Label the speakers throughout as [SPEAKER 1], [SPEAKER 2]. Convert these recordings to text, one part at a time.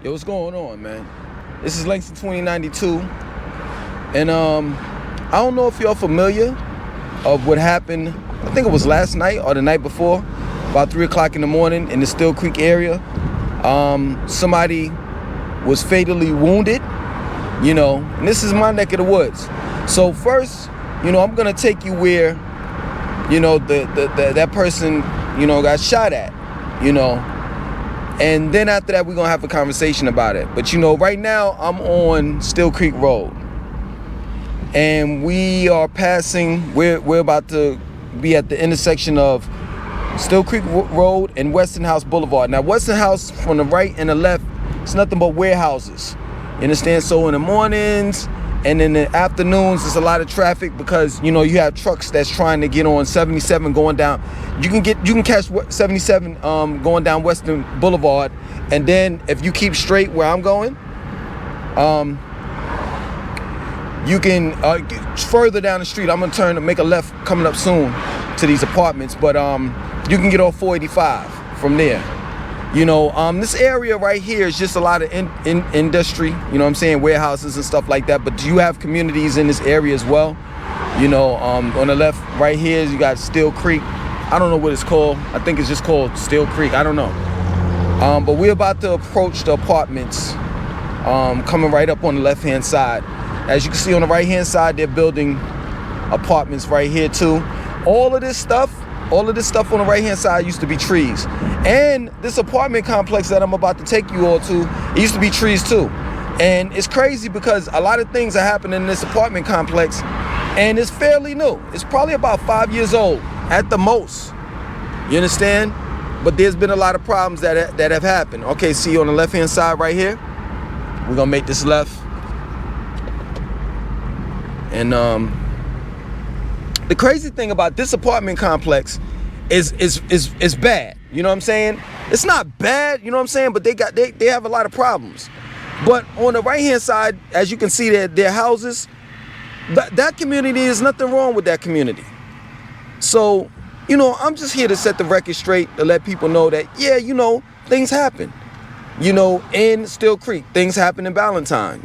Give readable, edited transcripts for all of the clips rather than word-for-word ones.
[SPEAKER 1] Yo, what's going on, man? This is Langston 2092, and I don't know if y'all familiar of what happened. I think it was last night or the night before, about 3 o'clock in the morning in the Steele Creek area. Somebody was fatally wounded, and this is my neck of the woods. So first, I'm gonna take you where, that person, got shot at, and then after that, we're gonna have a conversation about it. But right now I'm on Steele Creek Road, and we are passing. We're about to be at the intersection of Steele Creek Road and Westinghouse Boulevard. Now, Westinghouse from the right and the left, it's nothing but warehouses. You understand? So in the mornings and in the afternoons, there's a lot of traffic because you have trucks that's trying to get on 77 going down. You can catch 77 going down Western Boulevard, and then if you keep straight where I'm going, you can get further down the street. I'm gonna turn and make a left coming up soon to these apartments, but you can get off 485 from there. This area right here is just a lot of industry, warehouses and stuff like that. But you have communities in this area as well. On the left right here, you got Steele Creek. I don't know what it's called. I think it's just called Steele Creek. I don't know. But we're about to approach the apartments coming right up on the left-hand side. As you can see on the right-hand side, they're building apartments right here too. All of this stuff on the right-hand side used to be trees. And this apartment complex that I'm about to take you all to, it used to be trees too. And it's crazy because a lot of things are happening in this apartment complex, and it's fairly new. It's probably about 5 years old at the most. You understand? But there's been a lot of problems that have happened. Okay, see on the left-hand side right here, we're gonna make this left. And the crazy thing about this apartment complex is bad. You know what I'm saying? It's not bad, but they have a lot of problems. But on the right hand side, as you can see, their houses, that community, is nothing wrong with that community. So, I'm just here to set the record straight, to let people know that, things happen. In Steele Creek, things happen in Ballantyne,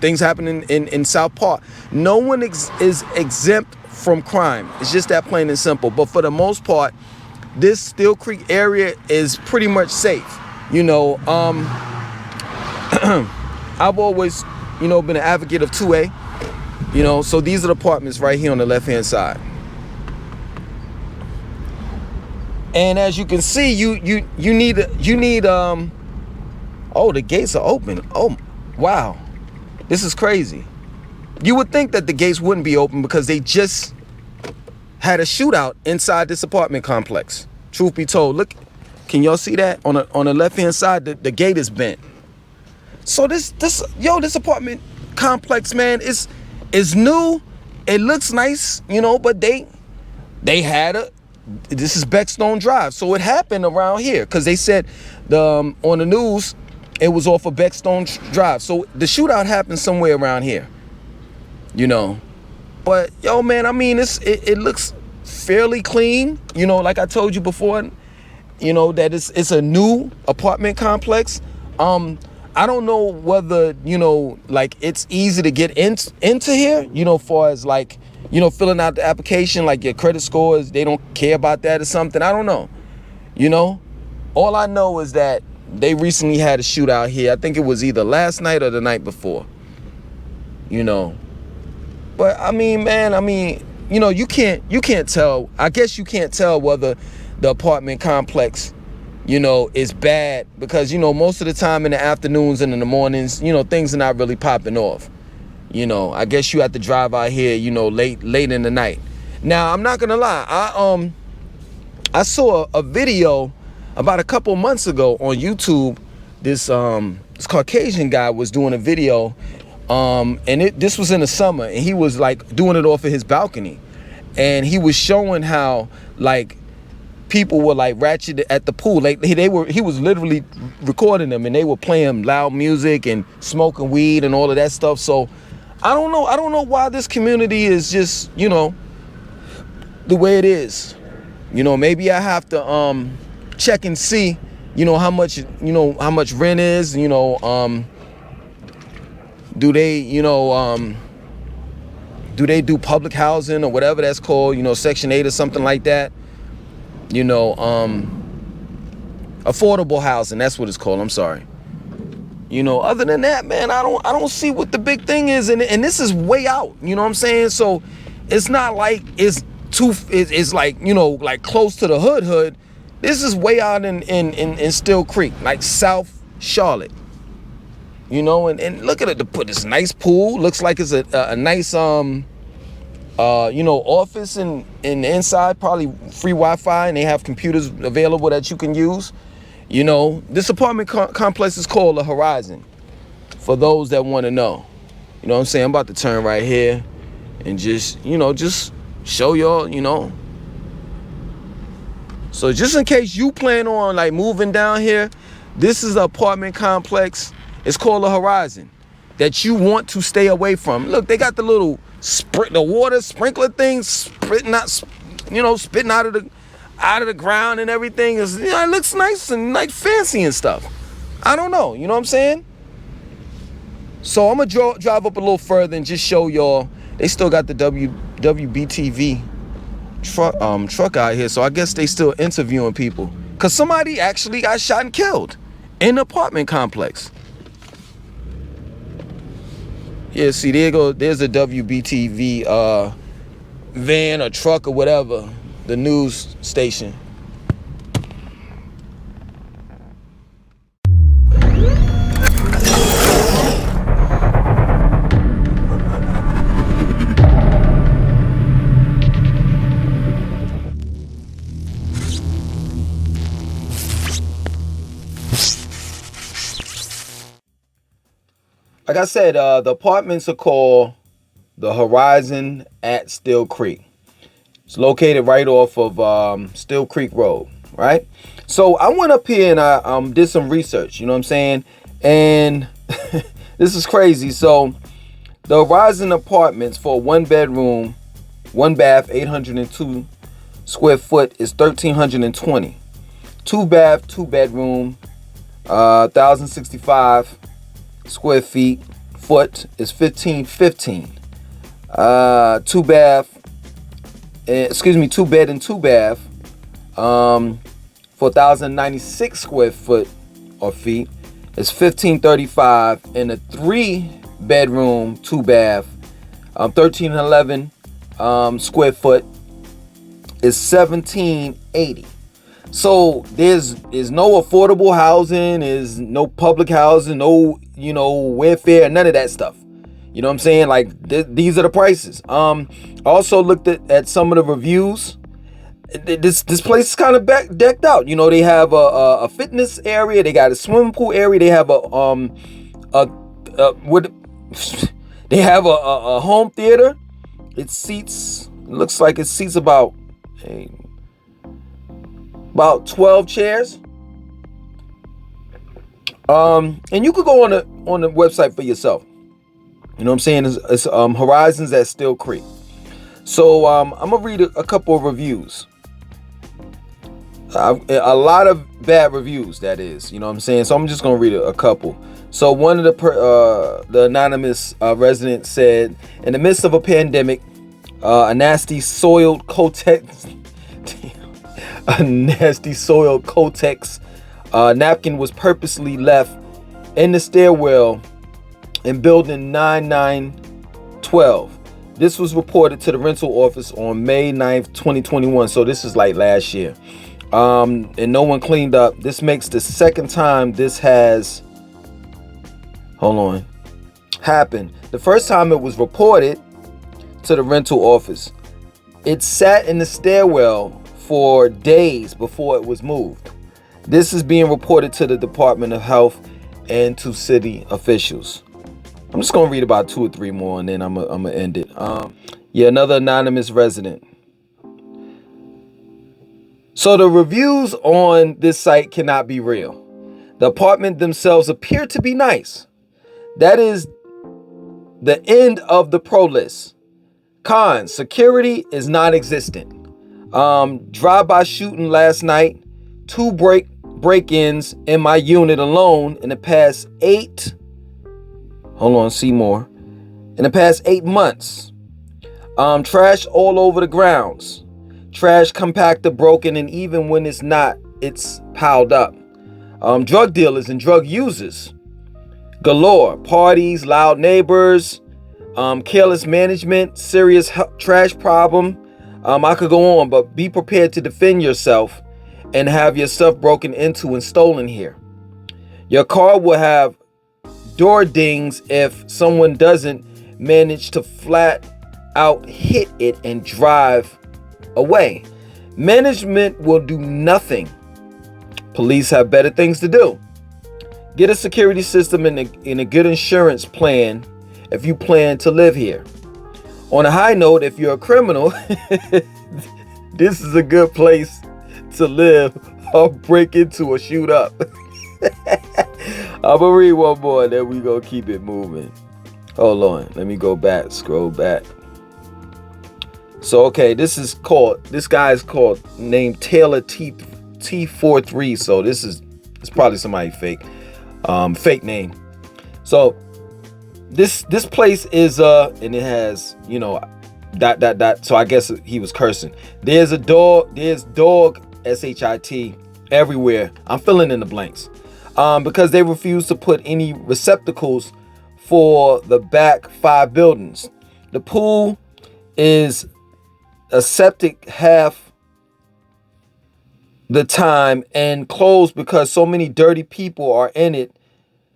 [SPEAKER 1] things happen in South Park. No one is exempt from crime. It's just that plain and simple. But for the most part, this Steele Creek area is pretty much safe. I've always, been an advocate of 2A. So these are the apartments right here on the left-hand side. And as you can see, you need oh, the gates are open. Oh, wow. This is crazy. You would think that the gates wouldn't be open because they just had a shootout inside this apartment complex. Truth be told, look, can y'all see that on the left-hand side? The gate is bent. So this apartment complex, man, is new. It looks nice, but they had this is Beckstone Drive, so it happened around here because they said on the news it was off of Beckstone Drive. So the shootout happened somewhere around here, But yo, man, I mean, it looks fairly clean, like I told you before, that it's a new apartment complex. I don't know whether like it's easy to get into here, far as like filling out the application, like your credit scores, they don't care about that or something. I don't know. All I know is that they recently had a shootout here. I think it was either last night or the night before. But I mean, man, you can't tell. I guess you can't tell whether the apartment complex, is bad because, most of the time in the afternoons and in the mornings, things are not really popping off. I guess you have to drive out here, late in the night. Now, I'm not gonna lie. I saw a video about a couple months ago on YouTube. This Caucasian guy was doing a video, and this was in the summer, and he was like doing it off of his balcony, and he was showing how like people were like ratchet at the pool. Like he was literally recording them, and they were playing loud music and smoking weed and all of that stuff. So I don't know why this community is just the way it is. Maybe I have to check and see how much rent is, do they, do they do public housing or whatever that's called, Section 8 or something like that? Affordable housing, that's what it's called. I'm sorry. Other than that, man, I don't see what the big thing is, and this is way out. You know what I'm saying? So it's not like it's like like close to the hood. This is way out in Steele Creek, like South Charlotte. And look at it. To put this nice pool, looks like it's a nice office and inside, probably free Wi-Fi, and they have computers available that you can use. This apartment complex is called the Horizon, for those that want to know. You know what I'm saying? I'm about to turn right here and just show y'all, So just in case you plan on like moving down here, this is an apartment complex. It's called the Horizon that you want to stay away from. Look, they got the little the water sprinkler things spitting out of the ground and everything. It looks nice and like fancy and stuff. I don't know, you know what I'm saying? So I'm gonna drive up a little further and just show y'all. They still got the WBTV truck out here, so I guess they still interviewing people, cause somebody actually got shot and killed in the apartment complex. Yeah, see, there's a WBTV van or truck or whatever, the news station. Like I said, the apartments are called the Horizon at Steele Creek. It's located right off of Steele Creek Road, right? So I went up here and I did some research, you know what I'm saying? And this is crazy. So the Horizon apartments for a 1-bedroom, 1-bath, 802 square foot is $1,320. 2-bath, 2-bedroom, 1,065 square foot is $1,515. 2-bed and 2-bath for 1,096 square foot or feet is $1,535, and a 3-bedroom 2-bath 1,311 square foot is $1,780. So there's no affordable housing, is no public housing, no welfare, none of that stuff. You know what I'm saying? Like these are the prices. Also looked at some of the reviews. This place is kind of decked out. They have a fitness area, they got a swimming pool area, they have a home theater. It looks like it seats about 12 chairs. And you could go on the website for yourself. You know what I'm saying? It's Horizons at Steele Creek. So I'm gonna read a couple of reviews. A lot of bad reviews, that is. You know what I'm saying? So I'm just gonna read a couple. So one of the anonymous resident said, in the midst of a pandemic, a nasty soiled Kotex napkin was purposely left in the stairwell in building 9912. This was reported to the rental office on May 9th, 2021. So this is like last year. And no one cleaned up. This makes the second time this has happened. The first time it was reported to the rental office, it sat in the stairwell for days before it was moved. This is being reported to the Department of Health and to city officials. I'm just gonna read about 2 or 3 more and then I'm gonna end it. Another anonymous resident. So the reviews on this site cannot be real. The apartment themselves appear to be nice. That is the end of the pro list. Cons: security is non-existent. Drive-by shooting last night. 2 break-ins in my unit alone in the past 8 months. Trash all over the grounds. Trash compactor broken, and even when it's not, it's piled up. Drug dealers and drug users galore. Parties, loud neighbors, careless management, serious trash problem. I could go on, but be prepared to defend yourself and have your stuff broken into and stolen here. Your car will have door dings if someone doesn't manage to flat out hit it and drive away. Management will do nothing. Police have better things to do. Get a security system and a good insurance plan if you plan to live here. On a high note, if you're a criminal, this is a good place to live or break into or shoot up. I'm gonna read one more and then we gonna keep it moving. Hold on, let me go back, scroll back. So okay, this guy is called named Taylor T43. So it's probably somebody fake name. So this place is and it has, you know, ... So I guess he was cursing. There's dog SHIT everywhere. I'm filling in the blanks. Because they refuse to put any receptacles for the back 5 buildings. The pool is a septic half the time and closed because so many dirty people are in it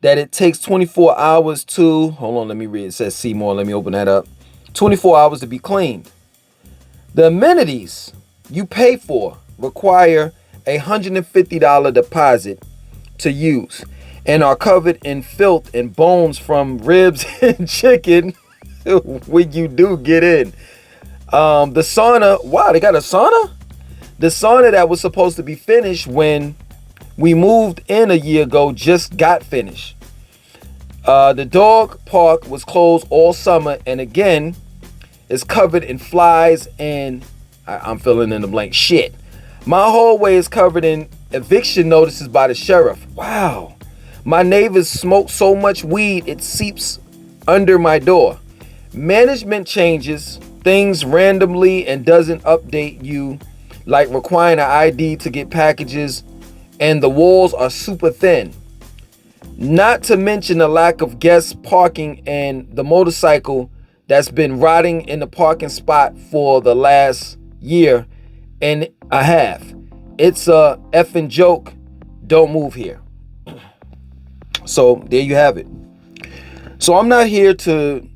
[SPEAKER 1] that it takes 24 hours to, hold on, let me read. It says see more. Let me open that up. 24 hours to be cleaned. The amenities you pay for require a $150 deposit to use and are covered in filth and bones from ribs and chicken when you do get in. The sauna, wow, they got a sauna? The sauna that was supposed to be finished when we moved in a year ago just got finished. The dog park was closed all summer and again is covered in flies and I'm filling in the blank shit. My hallway is covered in eviction notices by the sheriff. Wow. My neighbors smoke so much weed it seeps under my door. Management changes things randomly and doesn't update you, like requiring an ID to get packages, and the walls are super thin. Not to mention the lack of guest parking and the motorcycle that's been rotting in the parking spot for the last year and a half. It's a effing joke. Don't move here. So there you have it. So I'm not here to,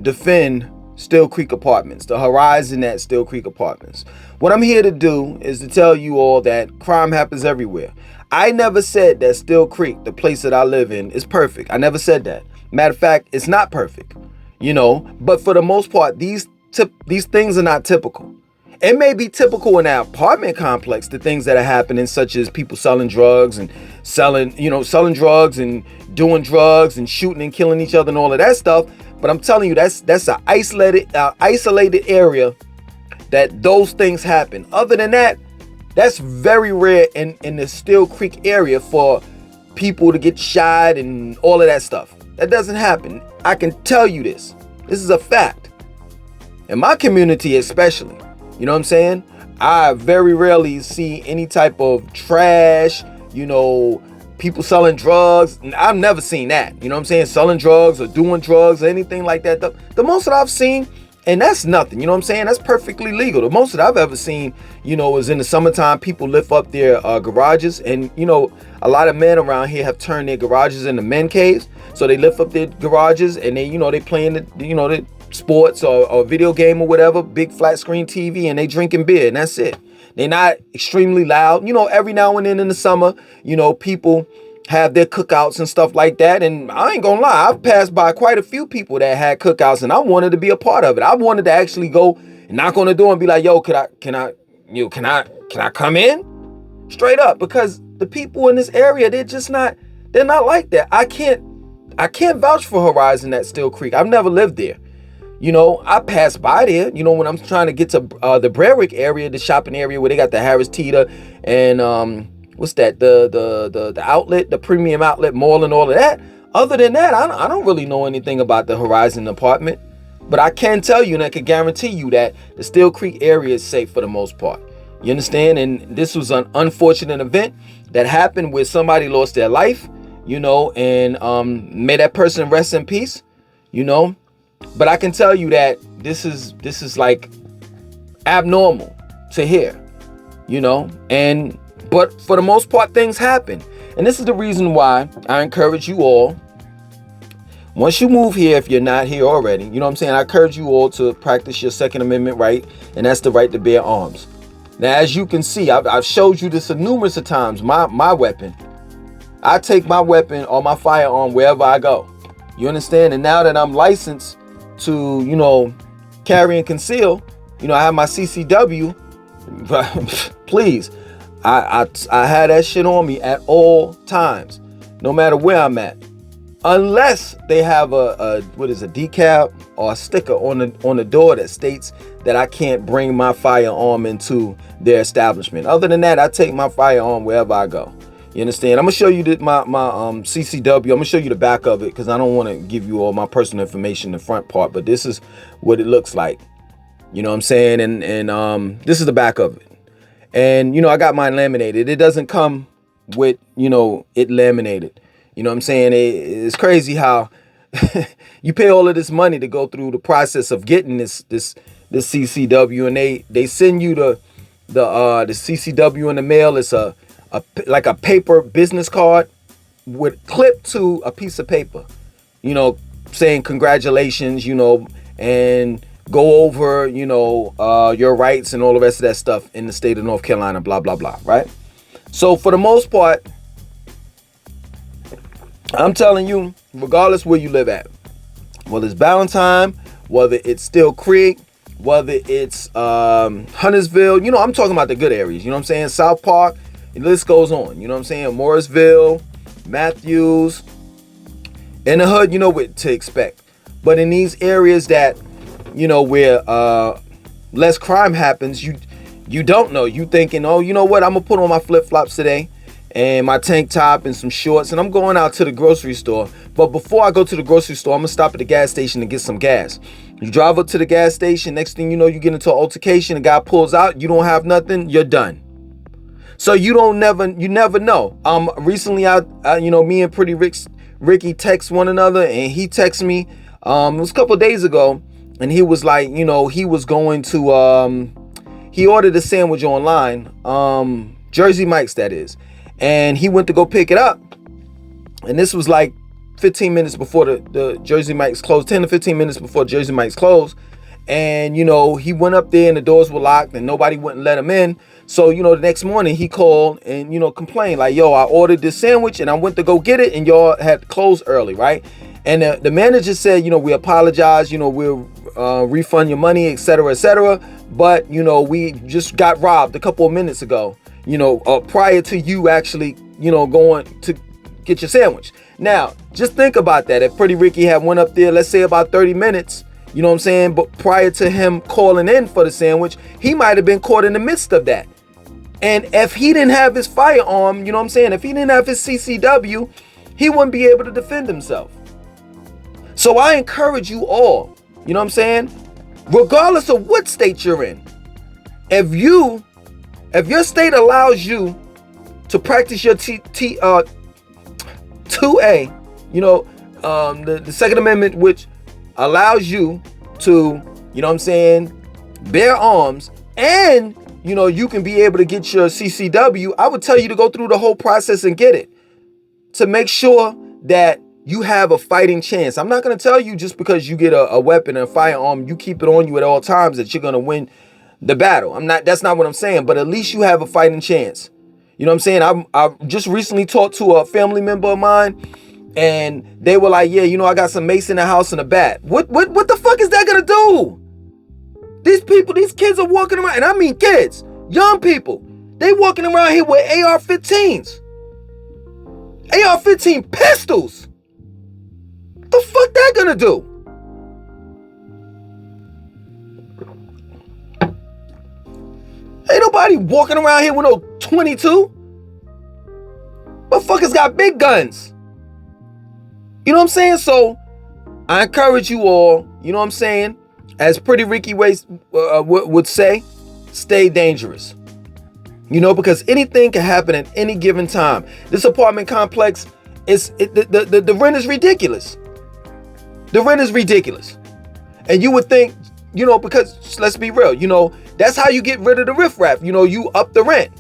[SPEAKER 1] defend Steele Creek Apartments, the horizon at Steele Creek Apartments. What I'm here to do is to tell you all that crime happens everywhere. I never said that Steele Creek, the place that I live in, is perfect. I never said that. Matter of fact, it's not perfect, but for the most part, these things are not typical. It may be typical in our apartment complex, the things that are happening, such as people selling drugs and selling drugs and doing drugs and shooting and killing each other and all of that stuff. But I'm telling you, that's an isolated area that those things happen. Other than that, that's very rare in the Steele Creek area for people to get shot and all of that stuff. That doesn't happen. I can tell you this. This is a fact. In my community especially. You know what I'm saying? I very rarely see any type of trash, people selling drugs. I've never seen that. You know what I'm saying? Selling drugs or doing drugs or anything like that. The most that I've seen, and that's nothing. You know what I'm saying? That's perfectly legal. The most that I've ever seen, is in the summertime, people lift up their garages. And, a lot of men around here have turned their garages into men caves. So they lift up their garages and they playing the sports or video game or whatever, big flat screen TV, and they drinking beer, and that's it. They're not extremely loud. Every now and then in the summer, people have their cookouts and stuff like that. And I ain't gonna lie, I've passed by quite a few people that had cookouts, and I wanted to be a part of it. I wanted to actually go and knock on the door and be like, "Yo, can I come in?" Straight up, because the people in this area, they're not like that. I can't vouch for Horizon at Steele Creek. I've never lived there. I pass by there, when I'm trying to get to the Brerick area, the shopping area where they got the Harris Teeter and what's that? The outlet, the premium outlet mall and all of that. Other than that, I don't really know anything about the Horizon apartment. But I can tell you and I can guarantee you that the Steele Creek area is safe for the most part. You understand? And this was an unfortunate event that happened where somebody lost their life, and may that person rest in peace, But I can tell you that this is like abnormal to hear, but for the most part things happen. And this is the reason why I encourage you all, once you move here, if you're not here already, I encourage you all to practice your Second Amendment right, and that's the right to bear arms. Now, as you can see, I've showed you this numerous of times, my weapon. I take my weapon or my firearm wherever I go. You understand? And now that I'm licensed to, carry and conceal, I have my CCW, please, I had that shit on me at all times, no matter where I'm at. Unless they have a decal or a sticker on the door that states that I can't bring my firearm into their establishment. Other than that, I take my firearm wherever I go. You understand? I'm gonna show you my CCW. I'm gonna show you the back of it because I don't want to give you all my personal information, the front part. But this is what it looks like. You know what I'm saying? And this is the back of it. And I got mine laminated. It doesn't come with it laminated. You know what I'm saying? It's crazy how you pay all of this money to go through the process of getting this CCW, and they send you the CCW in the mail. It's like a paper business card with clipped to a piece of paper, saying congratulations, and go over, your rights and all the rest of that stuff in the state of North Carolina, blah, blah, blah, right? So for the most part, I'm telling you, regardless where you live at, whether it's Ballantyne, whether it's Steele Creek, whether it's Huntersville, I'm talking about the good areas, South Park, the list goes on, Morrisville, Matthews, in the hood, what to expect. But in these areas that, where less crime happens, you don't know. You thinking, oh, you know what, I'm gonna put on my flip-flops today and my tank top and some shorts, and I'm going out to the grocery store. But before I go to the grocery store, I'm gonna stop at the gas station to get some gas. You drive up to the gas station, next thing you know, you get into an altercation, the guy pulls out, you don't have nothing, you're done. So you never know. Recently me and Pretty Ricky text one another, and he texted me, it was a couple of days ago, and he was like, he was going to, he ordered a sandwich online, Jersey Mike's that is. And he went to go pick it up. And this was like 15 minutes before the Jersey Mike's closed, 10 to 15 minutes before Jersey Mike's closed. And, he went up there and the doors were locked and nobody wouldn't let him in. So, the next morning he called and, complained like, yo, I ordered this sandwich and I went to go get it and y'all had closed early, right? And the manager said, we apologize, we'll refund your money, etc., etc. But, we just got robbed a couple of minutes ago, prior to you actually, going to get your sandwich. Now, just think about that. If Pretty Ricky had went up there, let's say about 30 minutes, but prior to him calling in for the sandwich, he might have been caught in the midst of that. And if he didn't have his firearm, if he didn't have his CCW, he wouldn't be able to defend himself. So I encourage you all, regardless of what state you're in, if your state allows you to practice your 2A, the Second Amendment, which allows you to, bear arms, and, you can be able to get your CCW, I would tell you to go through the whole process and get it to make sure that you have a fighting chance. I'm not going to tell you just because you get a weapon and a firearm, you keep it on you at all times, that you're going to win the battle. That's not what I'm saying, but at least you have a fighting chance. I just recently talked to a family member of mine, and they were like, yeah, I got some mace in the house and a bat. What the fuck is that gonna do? These kids are walking around, and I mean kids, young people, they walking around here with AR-15s, AR-15 pistols. What the fuck that gonna do? Ain't nobody walking around here with no 22. Motherfuckers got big guns. You know what I'm saying? So I encourage you all, you know what I'm saying, as Pretty Ricky would say, stay dangerous. You know, because anything can happen at any given time. This apartment complex, the rent is ridiculous. The rent is ridiculous. And you would think, you know, because let's be real, you know, that's how you get rid of the riffraff. You know, you up the rent.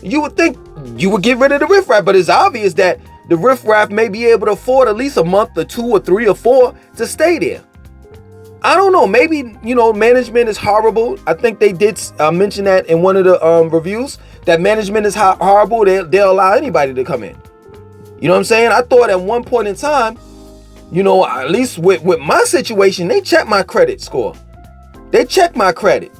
[SPEAKER 1] You would think you would get rid of the riffraff, but it's obvious that the riffraff may be able to afford at least a month or 2 or 3 or 4 to stay there. I don't know. Maybe, you know, management is horrible. I think they did mention that in one of the reviews, that management is horrible. They'll allow anybody to come in. You know what I'm saying? I thought at one point in time, you know, at least with my situation, they checked my credit score. They checked my credit.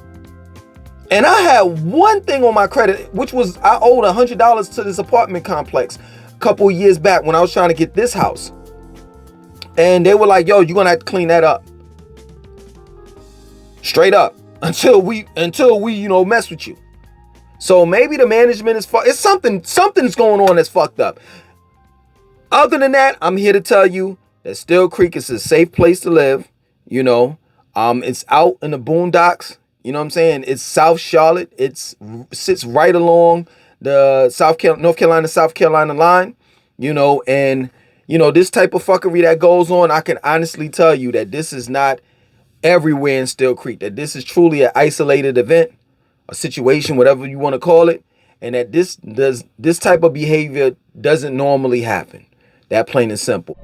[SPEAKER 1] And I had one thing on my credit, which was I owed $100 to this apartment complex a couple years back when I was trying to get this house. And they were like, yo, you're going to have to clean that up. Straight up. Until we, you know, mess with you. So maybe the management is it's something's going on that's fucked up. Other than that, I'm here to tell you that Steele Creek is a safe place to live. You know, it's out in the boondocks. You know what I'm saying? It's South Charlotte. It sits right along the North Carolina, South Carolina line. You know, and you know, this type of fuckery that goes on, I can honestly tell you that this is not everywhere in Steele Creek, that this is truly an isolated event, a situation, whatever you want to call it, and that this type of behavior doesn't normally happen. That plain and simple.